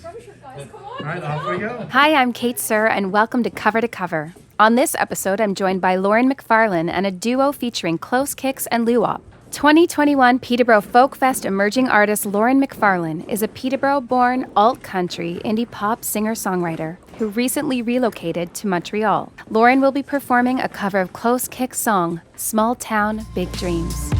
All right, off we go. Hi, I'm Kate Suhr, and welcome to Cover to Cover. On this episode, I'm joined by Lauryn Macfarlane and a duo featuring Close Kicks and Louwop. 2021 Peterborough Folk Fest emerging artist Lauryn Macfarlane is a Peterborough-born alt-country indie pop singer-songwriter who recently relocated to Montreal. Lauryn will be performing a cover of Close Kicks' song, Small Town, Big Dreams.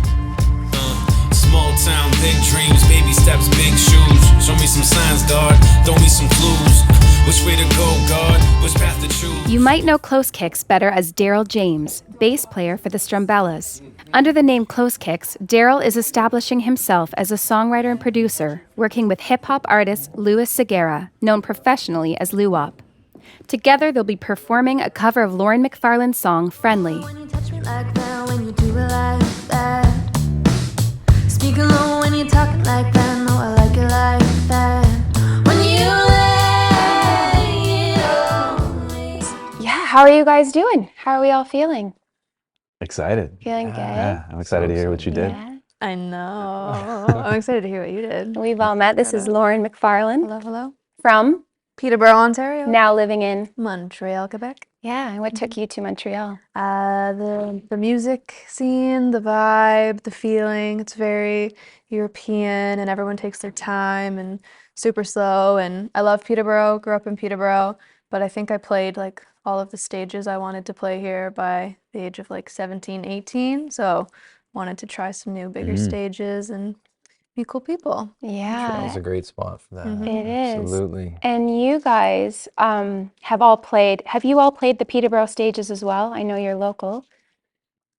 Small town, big dreams, baby steps, big shoes. Show me some signs, God, throw me some clues. Which way to go, God, which path to choose. You might know Close Kicks better as Daryl James, bass player for the Strumbellas. Under the name Close Kicks, Daryl is establishing himself as a songwriter and producer, working with hip-hop artist Louis Segura, known professionally as Louwop. Together, they'll be performing a cover of Lauryn Macfarlane's song, Friendly. When you touch me like that, when you do it like that. Speaking low when you're talking like that. No, I like it like that. When you lay it on me. Yeah, how are you guys doing? How are we all feeling? Excited. Feeling good? Yeah, I'm excited to hear what you did. Yeah. I know. I'm excited to hear what you did. We've all met. This is Lauryn Macfarlane Hello, hello. from Peterborough, Ontario. now living in. Montreal, Quebec. Yeah, and what took you to Montreal? The music scene, the vibe, the feeling. It's very European, and everyone takes their time and super slow. And I love Peterborough. Grew up in Peterborough, but I think I played like all of the stages I wanted to play here by the age of like 17, 18. So wanted to try some new, bigger stages and meet cool people. Yeah, Montreal's a great spot for that. it is. Absolutely. And you guys have you all played the Peterborough stages as well? I know you're local.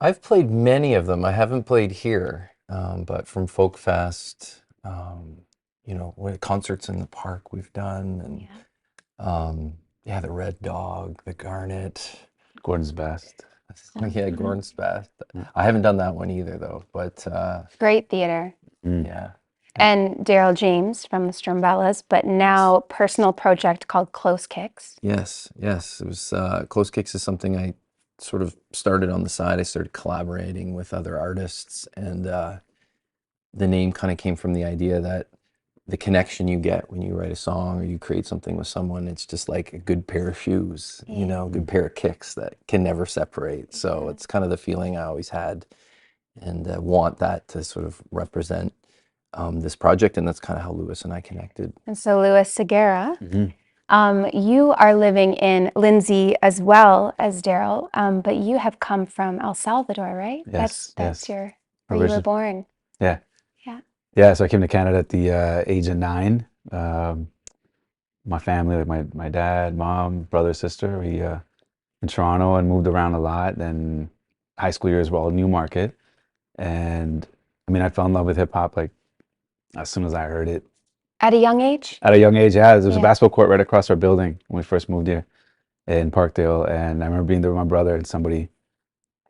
I've played many of them. I haven't played here, but from Folk Fest, with concerts in the park we've done, and the Red Dog, the Garnet. Gordon's Best. Yeah, Gordon's Best. I haven't done that one either, though. But Great theater. yeah, And Daryl James from the Strumbellas, but now personal project called Close Kicks. yes. It was Close Kicks is something I sort of started on the side. I started collaborating with other artists, and the name kind of came from the idea that the connection you get when you write a song or you create something with someone, it's just like a good pair of shoes, a good pair of kicks that can never separate. So it's kind of the feeling I always had, and want that to sort of represent this project, and that's kind of how Louis and I connected. And so Louis Segura, you are living in Lindsay as well as Daryl, but you have come from El Salvador, right? Yes, That's yes. where you were born. Yeah. Yeah. Yeah, so I came to Canada at the age of 9. My family, like my dad, mom, brother, sister, we in Toronto and moved around a lot. Then high school years were all Newmarket. And I mean, I fell in love with hip hop like as soon as I heard it. At a young age? At a young age, yeah. There was a Yeah. basketball court right across our building when we first moved here in Parkdale. And I remember being there with my brother, and somebody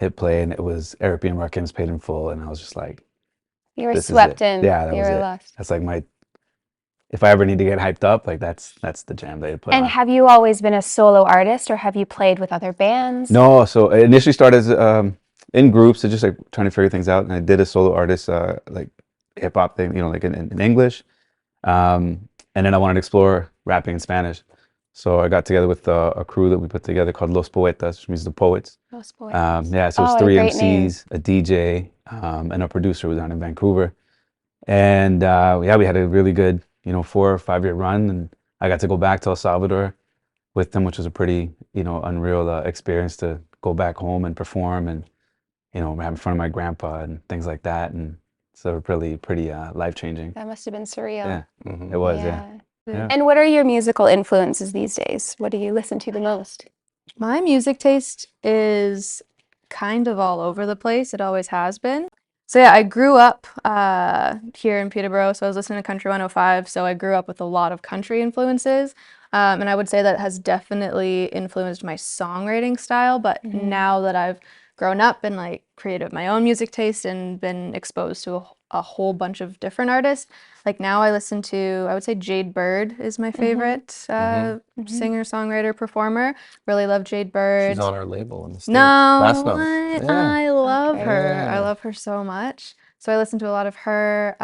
hit play, and it was Eric B. and Rakim's Paid in Full. And I was just like, You were this is swept it. in. Yeah, that you was were it. lost. That's like if I ever need to get hyped up, like that's the jam they put And on. have you always been a solo artist, or have you played with other bands? No, so I initially started as in groups, so just like trying to figure things out. And I did a solo artist, like hip hop thing, like in English. And then I wanted to explore rapping in Spanish. So I got together with a crew that we put together called Los Poetas, which means the poets. Los Boys. Yeah, so it's Oh, 3 great name. MCs, a DJ, and a producer who was down in Vancouver. And we had a really good, 4 or 5 year run. And I got to go back to El Salvador with them, which was a pretty, unreal experience to go back home and perform and, have in front of my grandpa and things like that. And so pretty life-changing. That must have been surreal. Yeah, it was, yeah. Yeah. And what are your musical influences these days? What do you listen to the most? My music taste is kind of all over the place. It always has been. So yeah, I grew up here in Peterborough, so I was listening to Country 105, so I grew up with a lot of country influences. And I would say that has definitely influenced my songwriting style, but now that I've grown up and like created my own music taste and been exposed to a whole bunch of different artists, like now I listen to, I would say Jade Bird is my favorite singer, songwriter, performer. Really love Jade Bird. She's on our label in the States. No, Last what? Note. Yeah. I love her. Yeah. I love her so much. So I listen to a lot of her.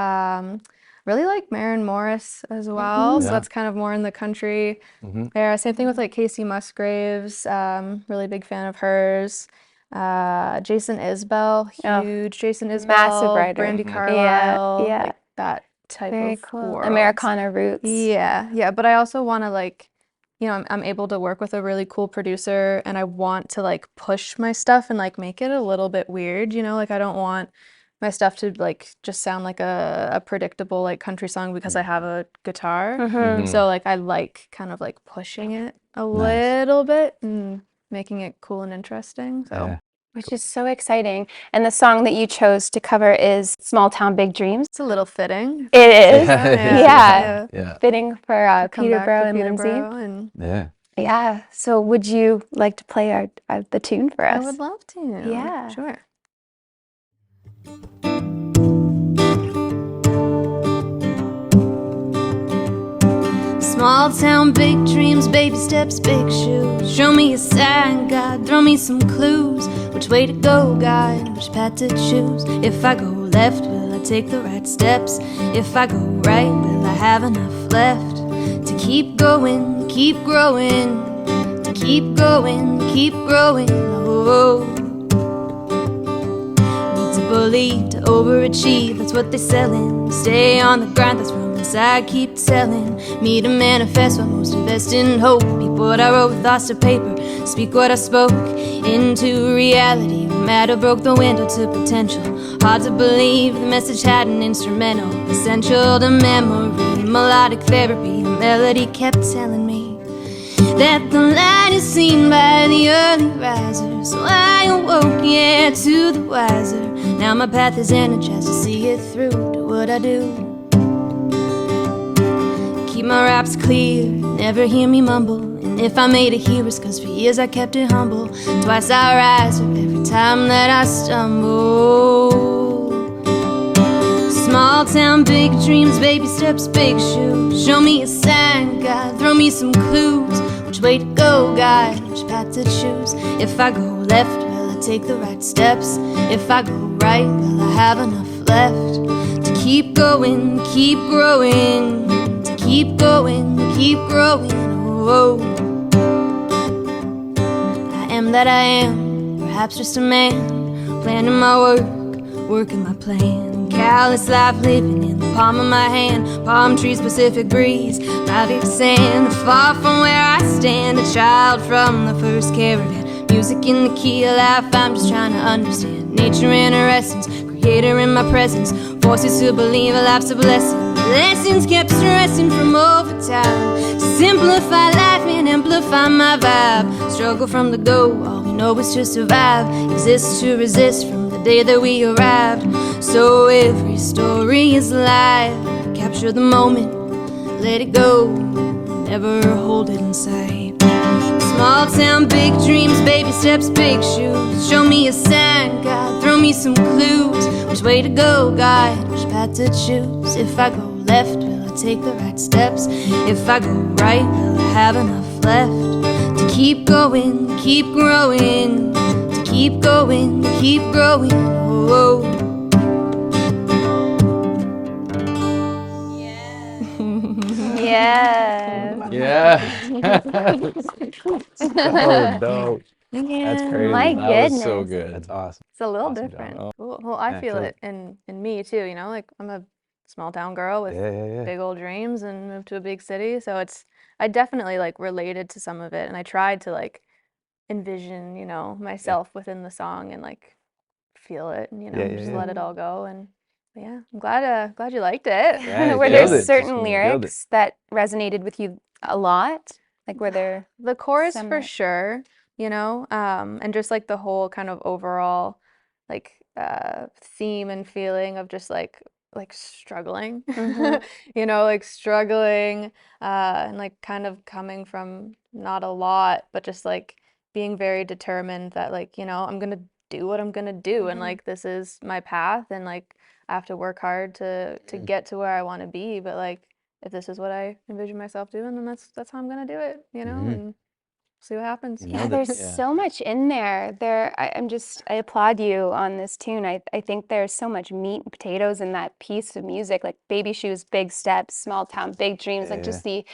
really like Maren Morris as well. So Yeah. that's kind of more in the country Mhm. era. Same thing with like Casey Musgraves. Really big fan of hers. Jason Isbell, Oh, huge Jason Isbell. massive writer. Brandy Mhm. Carlisle. Yeah, yeah. Like that type Very of cool. world. Americana roots. Yeah, yeah. But I also want to like, you know, I'm able to work with a really cool producer, and I want to like push my stuff and like make it a little bit weird, you know, like I don't want my stuff to like just sound like a predictable like country song because I have a guitar. Mhm. So like I like kind of like pushing it a Nice. little bit and making it cool and interesting. So Yeah. Which is so exciting. And the song that you chose to cover is Small Town Big Dreams. it's a little fitting. It is. Yeah, Yeah. Yeah. Fitting for Come back Peterborough to and Lindsay. Peterborough, and Yeah. Yeah. So would you like to play the tune for I us? would love to. Yeah. Sure. Small town, big dreams, baby steps, big shoes. Show me a sign, God, throw me some clues. Which way to go, God, which path to choose? If I go left, will I take the right steps? If I go right, will I have enough left to keep going, keep growing, to keep going, keep growing? Oh, need to believe, to overachieve, that's what they're selling. Stay on the grind, that's from inside, keep telling me to manifest what most invest in hope. Be what I wrote with thoughts to paper, speak what I spoke into reality. Matter broke the window to potential. Hard to believe the message had an instrumental, essential to memory, melodic therapy. The melody kept telling me that the light is seen by the early risers. So I awoke, yeah, to the wiser. Now my path is energized to see it through. Do what I do, keep my raps clear, never hear me mumble. And if I made it here, it's cause for years I kept it humble. Twice I rise up every time that I stumble. Small town, big dreams, baby steps, big shoes. Show me a sign, God, throw me some clues. Which way to go, God, which path to choose? If I go left, will I take the right steps? If I go right, will I have enough left to keep going, keep growing, to keep going, keep growing? Oh, I am that I am, perhaps just a man, planning my work, working my plan. Callous life living in the palm of my hand. Palm trees, Pacific breeze, Mavic sand. Far from where I stand, a child from the first caravan. Music in the key of life, I'm just trying to understand nature in her essence, creator in my presence. Forces to believe a life's a blessing. Lessons kept stressing from overtime. Simplify life and amplify my vibe. Struggle from the go, all we know is to survive. Exist to resist from the day that we arrived. So every story is live. Capture the moment, let it go, never hold it inside. Small town, big dreams, baby steps, big shoes. Show me a sign, God, throw me some clues. Which way to go, God, which path to choose? If I go left, will I take the right steps? If I go right, will I have enough left to keep going, keep growing, to keep going, keep growing? Oh. Yes. Yeah. Oh, dope. That's crazy. My That was so goodness. good. That's awesome. It's a little Awesome job. different. Oh. Cool. Well, I Yeah, feel cool. it in me too, you know, like I'm a small town girl with Yeah. big old dreams and moved to a big city. So I definitely like related to some of it, and I tried to like envision, you know, myself within the song and like feel it and, you know, just let it all go. And yeah, I'm glad you liked it. Yeah, you Were there killed it. certain Killed it. lyrics that resonated with you a lot? Like were there The chorus some for that- sure, you know, and just like the whole kind of overall like theme and feeling of just like struggling, Mhm. you know, like struggling and like kind of coming from not a lot, but just like being very determined that like, you know, I'm gonna do what I'm gonna do, and Mhm. like this is my path, and like I have to work hard to get to where I want to be, but like if this is what I envision myself doing, then that's how I'm gonna do it, you know? Mhm. And see what happens. You know, Yeah, there's Yeah. so much in there. I applaud you on this tune. I think there's so much meat and potatoes in that piece of music, like Baby Shoes, Big Steps, Small Town, Big Dreams, like just the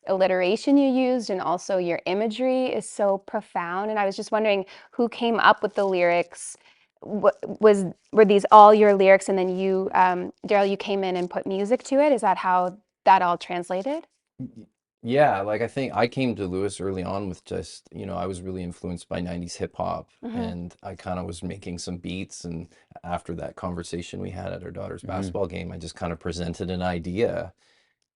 alliteration you used and also your imagery is so profound. And I was just wondering who came up with the lyrics. Were these all your lyrics and then you, Daryl, you came in and put music to it? Is that how that all translated? Yeah, like I think I came to Lewis early on with just, I was really influenced by 90s hip hop and I kind of was making some beats. And after that conversation we had at our daughter's basketball game, I just kind of presented an idea.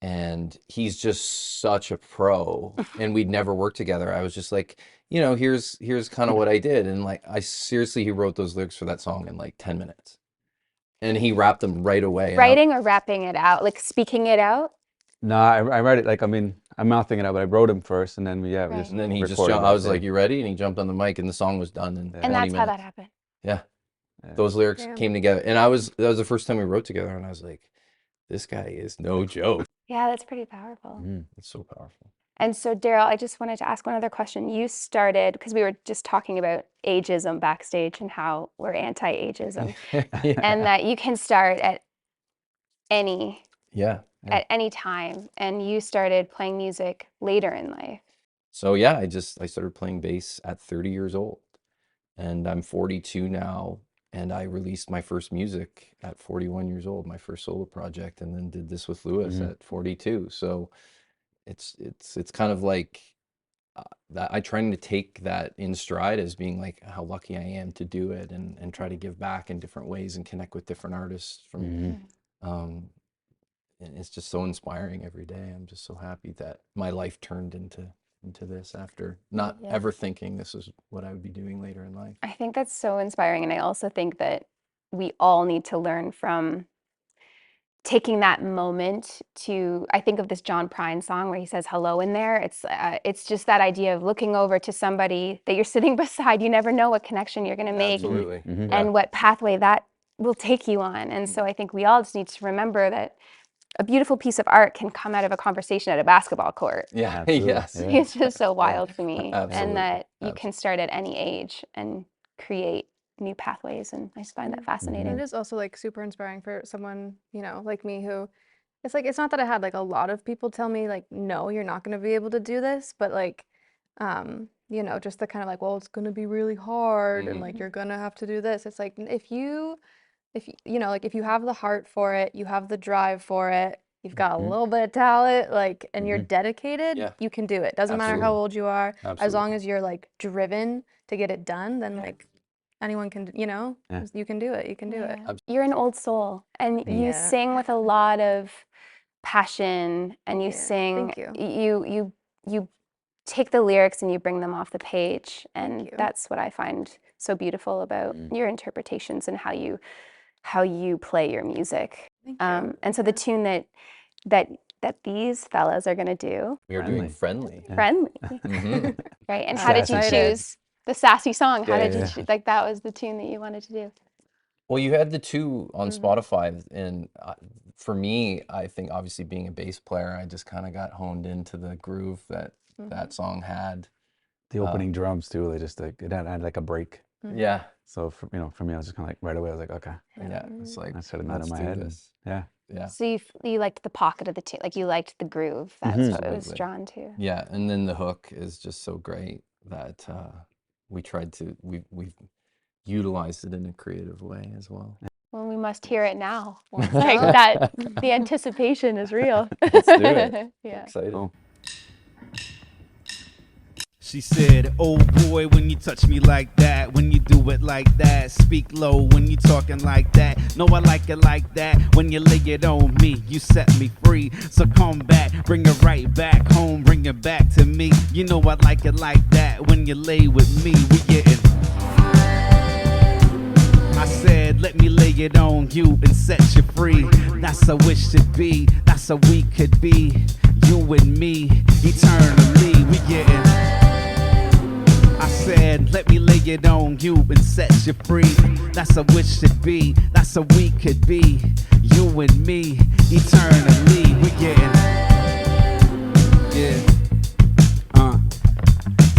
And he's just such a pro and we'd never worked together. I was just like, here's kind of what I did. And like, he wrote those lyrics for that song in like 10 minutes and he rapped them right away. Writing or rapping it out, like speaking it out? No, I read it like, I mean, I'm mouthing it out, but I wrote him first, and then we Right. just And then he just recorded jumped, it, I was yeah. like, you ready? And he jumped on the mic and the song was done in 20 And that's how that minutes. happened. Yeah. Yeah. Those lyrics Damn. came together. And that was the first time we wrote together. And I was like, this guy is no joke. Yeah, that's pretty powerful. It's so powerful. And so, Daryl, I just wanted to ask one other question. You started, because we were just talking about ageism backstage and how we're anti-ageism, Yeah. and that you can start at any Yeah. time, and you started playing music later in life. So yeah, I started playing bass at 30 years old and I'm 42 now. And I released my first music at 41 years old, my first solo project, and then did this with Lewis at 42. So it's kind of like that. I trying to take that in stride as being like how lucky I am to do it and try to give back in different ways and connect with different artists from, and it's just so inspiring every day. I'm just so happy that my life turned into this after not ever thinking this is what I would be doing later in life. I think that's so inspiring, and I also think that we all need to learn from taking that moment to. I think of this John Prine song where he says hello in there. It's just that idea of looking over to somebody that you're sitting beside. You never know what connection you're going to make Absolutely. and what pathway that will take you on. And so I think we all just need to remember that a beautiful piece of art can come out of a conversation at a basketball court. Yeah. Absolutely, Yes. yeah. It's just so wild to me. Absolutely. And that you can start at any age and create new pathways. And I just find that And fascinating. it is also like super inspiring for someone, like me who it's not that I had like a lot of people tell me like, no, you're not going to be able to do this, but like, just the kind of like, well, it's going to be really hard and like, you're going to have to do this. It's like, if you have the heart for it, you have the drive for it, you've got a little bit of talent, like, and you're dedicated, Yeah. you can do it. Doesn't matter how Absolutely. old you are, as Absolutely. long as you're like driven to get it done, then like anyone can, you can do it. You can do it. You're an old soul and you Yeah. sing with a lot of passion and you Yeah, sing, thank you take the lyrics and you bring them off the page. And you. that's what I find so beautiful about your interpretations and how you play your music. Thank you. And so the tune that these fellas are gonna do, We are doing friendly. Friendly, Mhm. right? And how did you Sassy. choose the sassy song? How Yeah, did you yeah. choose, like that was the tune that you wanted to do? Well, you had the two on Spotify, and for me, I think obviously being a bass player, I just kind of got honed into the groove that that song had. The opening drums too, they just like, it had like a break. Yeah, So for me, I was just kind of like right away, I was like, okay, yeah. It's like I started that in let's my do head. this. Yeah. Yeah, So you liked the pocket of the tune, like you liked the groove. That's what it was Absolutely. drawn to. yeah. And then the hook is just so great that we've utilized it in a creative way as well. Well, we must hear it now. Like that, the anticipation is real. Let's do it. Yeah. Excited. Cool. She said, oh boy, when you touch me like that, when you do it like that, speak low when you talking like that. No, I like it like that. When you lay it on me, you set me free. So come back, bring it right back home, bring it back to me. You know I like it like that. When you lay with me, we getting. I said, let me lay it on you and set you free. That's how it should be. That's how we could be. You and me, eternally, we getting. I said, let me lay it on you and set you free. That's how it should be. That's how we could be. You and me, eternally, we getting. Yeah.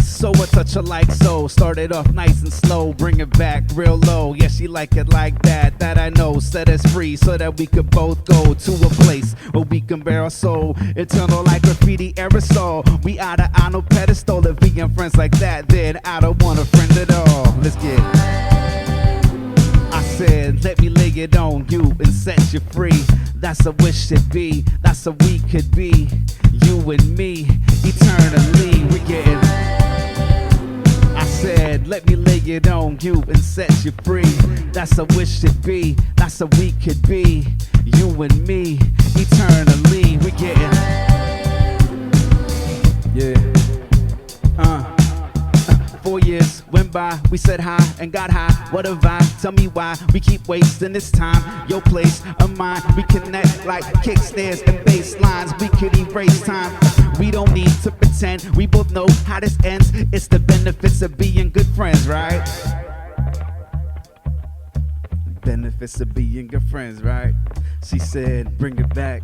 So touch her like so. Started off nice and slow, bring it back real low. Yeah, she like it like that, that I know. Set us free so that we could both go to a place where we can bear our soul. Eternal like graffiti aerosol. We out of on no pedestal. If we ain't friends like that, then I don't want a friend at all. Let's get it. I said, let me lay it on you and set you free. That's a wish to be, that's a we could be. You and me, eternally, we getting. I said, let me lay it on you and set you free. That's a wish to be, that's a we could be. You and me, eternally, we getting. Yeah. 4 years went by, we said hi and got high. What a vibe, tell me why we keep wasting this time. Your place or mine, we connect like kickstairs and bass lines. We could erase time. We don't need to pretend, we both know how this ends. It's the benefits of being good friends, right? Benefits of being good friends, right? She said, bring it back,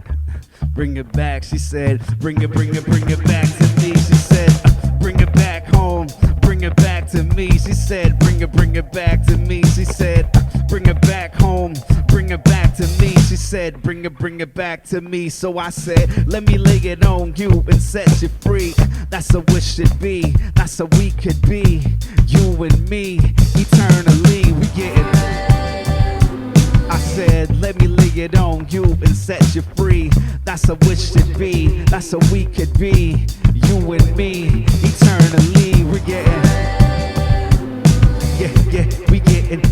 bring it back. She said, bring it back to me. She said, bring it back home. Bring it back to me. She said, bring it back to me. She said, bring it back home. Bring it back to me. She said, bring it back to me. So I said, let me lay it on you and set you free. That's a wish to be. That's a we could be. You and me, eternally, we getting. I said, let me lay it on you and set you free. That's a wish to be. That's a we could be. You and me, eternally, we're getting. Yeah, we getting.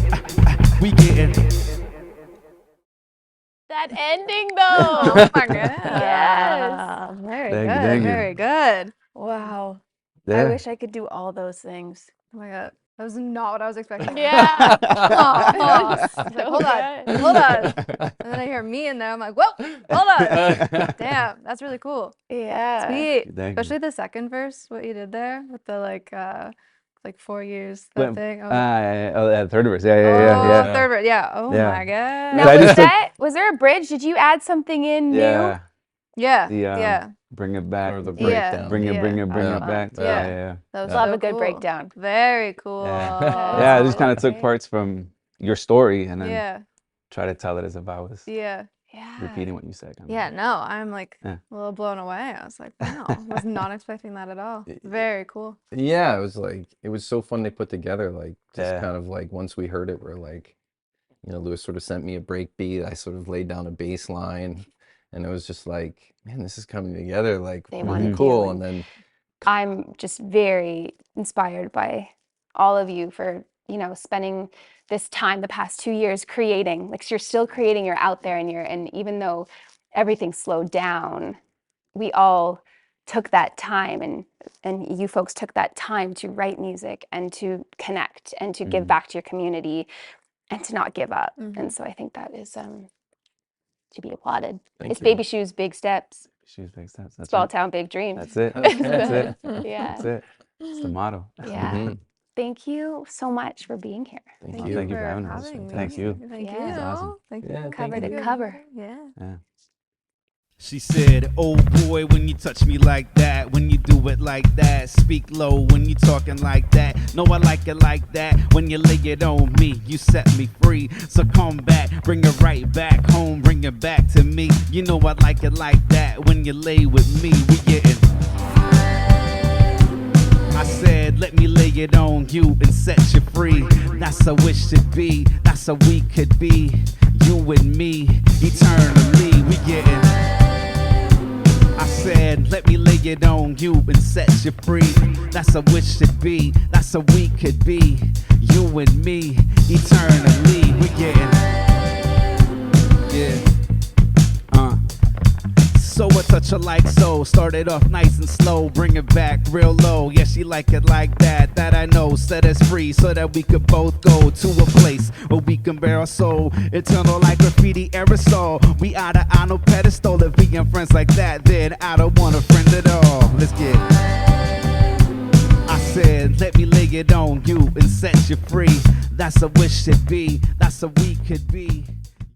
We getting. That ending though. Oh my god. Yes. Very Thank you, good. thank you. Very good. Wow. I Yeah. wish I could do all those things. Oh my god. That was not what I was expecting. Yeah. Hold on. And then I hear me in there. I'm like, whoa, hold on. Damn, that's really cool. Yeah. Sweet. Thank you. Especially the second verse, what you did there with the like 4 years, that But, thing. third verse. Yeah. Third verse. Yeah. Oh Yeah. my god. Now, I was just took- was there a bridge? Did you add something in Yeah. Yeah. The, yeah. Bring it back. Or the Yeah. breakdown. Bring it Yeah. back. Yeah. Yeah. That was Love so a good cool. breakdown. Very cool. Yeah, I just kind of took Okay. parts from your story and then Yeah. try to tell it as if I was Yeah. Yeah. repeating what you said. Kind of. Yeah, no, I'm like Yeah. a little blown away. I was like, wow, was not expecting that at all. Very cool. Yeah, it was like, it was so fun to put together. Like, just Yeah. kind of like, once we heard it, we're like, you know, Lewis sort of sent me a break beat. I sort of laid down a bass line, and it was just like, man, this is coming together like They really wanted cool. you, And then I'm just very inspired by all of you for, spending this time the past 2 years creating. Like, you're still creating, you're out there, and even though everything slowed down, we all took that time, and you folks took that time to write music and to connect and to give back to your community and to not give up. And so I think that is to be applauded. Thank It's you. baby shoes, big steps. Shoes, big steps. That's Small right. town, big dreams. That's it. Okay. That's it. Yeah. That's it. It's the motto. Yeah. Mhm. Thank you so much for being here. Thank Oh, you. thank you for having us. having me. Thank you. Thank Yeah. you. That's awesome. Thank you. Yeah, for thank Cover to being cover. here. Yeah. Yeah. She said, oh boy, when you touch me like that, when you do it like that, speak low when you talking like that. No, I like it like that. When you lay it on me, you set me free. So come back, bring it right back home, bring it back to me. You know I like it like that. When you lay with me, we getting. I said, let me lay it on you and set you free. That's a wish to be, that's a we could be. You and me, eternally, we getting. I said, let me lay it on you and set you free. That's a wish to be, that's a we could be. You and me, eternally, we getting. Yeah. So a touch her like so. Started off nice and slow, bring it back real low. Yeah, she like it like that, that I know. Set us free so that we could both go to a place where we can bear our soul. Eternal like graffiti aerosol. We out of on no pedestal. If we ain't friends like that, then I don't want a friend at all. Let's get it. I said, let me lay it on you and set you free. That's a wish to be, that's a we could be.